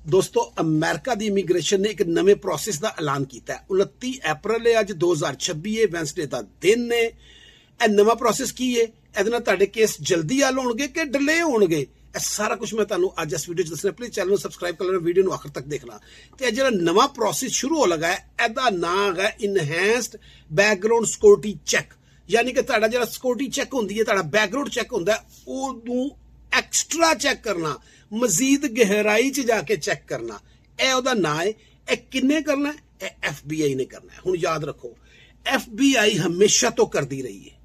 दोस्तों अमेरिका की इमीग्रेशन ने एक नवे प्रोसेस का ऐलान किया है। 29 अप्रैल है अज 2026 है, वैंसडे का दिन है। यह नवा प्रोसेस की है, ये केस जल्दी हल होणगे कि डिले होणगे, सारा कुछ मैं तुहानू अज इस वीडियो दसना। प्लीज चैनल सबसक्राइब कर लेना, वीडियो आखिर तक देखना। तो जो नवा प्रोसेस शुरू हो लगा है, इसका नाम है इनहैंस्ड बैकग्राउंड सिक्योरिटी चैक। यानी कि तुहाडा जो सिक्योरिटी चैक होंदी है, तुहाडा बैकग्राउंड चैक होंदा है, उहनू एक्सट्रा चैक करना, मजीद गहराई च जाके चैक करना, यह उहदा नाम है। यह किन्ने करना है? यह FBI ने करना है। हुण याद रखो, FBI हमेशा तो करती रही है,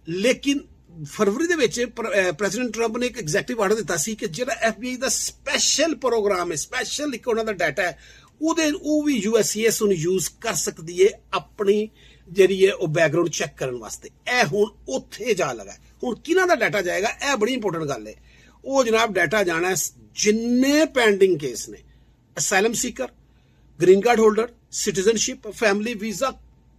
लेकिन फरवरी दे विच प्रेसिडेंट ट्रंप ने एक एग्जैक्टिव आर्डर दिता सी कि जिहड़ा FBI दा स्पैशल प्रोग्राम है, स्पैशल एक उहनां दा डाटा है, वो भी USCIS यूज कर सकती है अपनी जिहड़ी है वो बैकग्राउंड चैक करने वास्ते। यह हुण उत्थे जा लगा। हुण किहनां दा डाटा जाएगा, यह बड़ी इंपोर्टेंट गल है। वो जनाब डाटा जाना है जिन्ने पेंडिंग केस ने, asylum Sikar, green card holder, citizenship, family visa,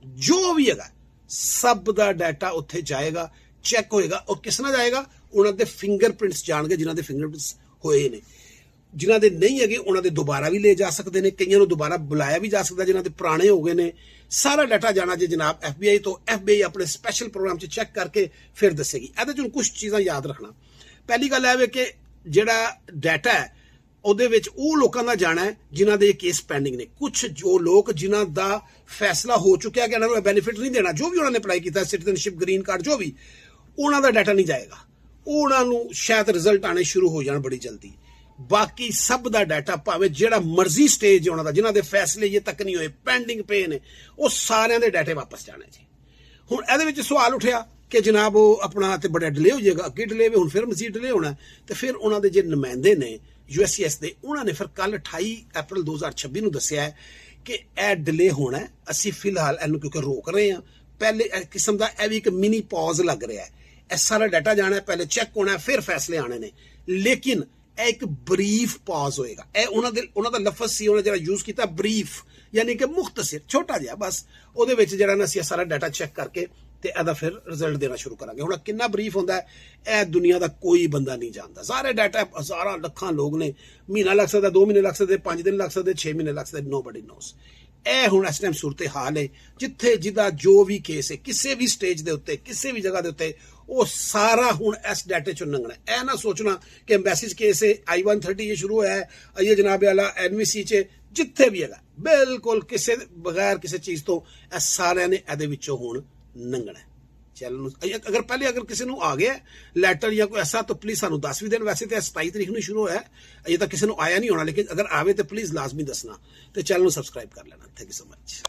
जो भी है सब का डाटा उत्थे जाएगा, चैक होएगा। और किस नाल जाएगा? उन्हां दे फिंगरप्रिंट्स जाणगे, जिन्हां दे फिंगरप्रिंट्स होए ने। जिन्हां दे नहीं है उन्हां दे दोबारा भी ले जा सकते हैं, कईयां नूं दोबारा बुलाया भी जा सकता, जिन्हां दे पुराने हो गए ने। सारा डाटा जाना जे जनाब FBI तो FBI अपने स्पैशल प्रोग्राम च चैक करके फिर दसेगी। ਇਹਦੇ ਚ कुछ चीज़ां याद रखना। पहली गल है कि जिहड़ा डाटा है ਉਹਦੇ ਵਿੱਚ ਉਹ ਲੋਕਾਂ ਦਾ ਜਾਣਾ ਹੈ ਜਿਨ੍ਹਾਂ ਦੇ केस पेंडिंग ने। कुछ जो लोग जिन्हां दा फैसला हो चुका है कि इन्हां नूं बेनिफिट नहीं देना, जो भी उन्होंने अप्लाई किया, सिटीजनशिप, ग्रीन कार्ड, जो भी, उन्हां दा डाटा नहीं जाएगा। उन्हां नूं शायद रिजल्ट आने शुरू हो जाण बड़ी जल्दी। बाकी सब का डाटा भावें जिहड़ा मर्जी स्टेज है उन्हां दा, जिन्हां दे फैसले ये तक नहीं होए, पेंडिंग पे ने, वो सारियां दे डाटे वापस जाने जी। हुण इहदे विच सवाल उठिया कि जनाब वो अपना तो बड़ा डिले हो जाएगा, अगे डिले हुण फिर मजीद डिले होना। तो फिर उन्हां दे जे नुमाइंदे ने USCIS दे, उन्होंने फिर कल 28 अप्रैल 2026 नूं दस्सिया है कि यह डिले होना है। असीं फिलहाल इहनूं क्योंकि रोक रहे हैं, पहले किस्म का यह भी एक मिनी पॉज लग रहा है। यह सारा डाटा जाना है, पहले चैक होना है, फिर फैसले आने ने। लेकिन एक ब्रीफ पॉज होएगा। यह उन्हां दा लफज सी उन्होंने जिहड़ा यूज किया, ब्रीफ, यानी कि मुख्तसर, छोटा जिहा, बस उहदे विच जिहड़ा ना असीं सारा डाटा चैक करके ते एदा फिर रिजल्ट देना शुरू करांगे। हुण कितना ब्रीफ होंदा है, यह दुनिया का कोई बंदा नहीं जानता। सारे डाटा हज़ारां लखां लोग ने, महीना लग सकता, 2 महीने लग सकते, 5 दिन लग सकते, 6 महीने लग सकते, नोबडी नोस। यह हुण इस टाइम सूरत हाल है जिथे जिदा जो भी केस है, किसी भी स्टेज के उत्ते, किसी भी जगह के उत्ते, वो सारा हुण इस डाटे चों लंघना। यह ना सोचना कि एम्बैसी केस है, I-130 ये शुरू होया है, ये जनाब वाला NVC च, जिथे भी है, बिल्कुल किसी बगैर किसी चीज़ तो सारिਆਂ ने ਇਹਦੇ ਵਿੱਚੋਂ हुण लंघना है। चैनल अगर पहले अगर किसी को आ गया लैटर या कोई ऐसा, तो प्लीज़ सानू 10 भी दिन, वैसे तो 27 तारीख में शुरू होया है, अजे तक किसी को आया नहीं होना, लेकिन अगर आवे तो प्लीज़ लाजमी दसना। तो चैनल सबसक्राइब कर लेना। Thank you so much.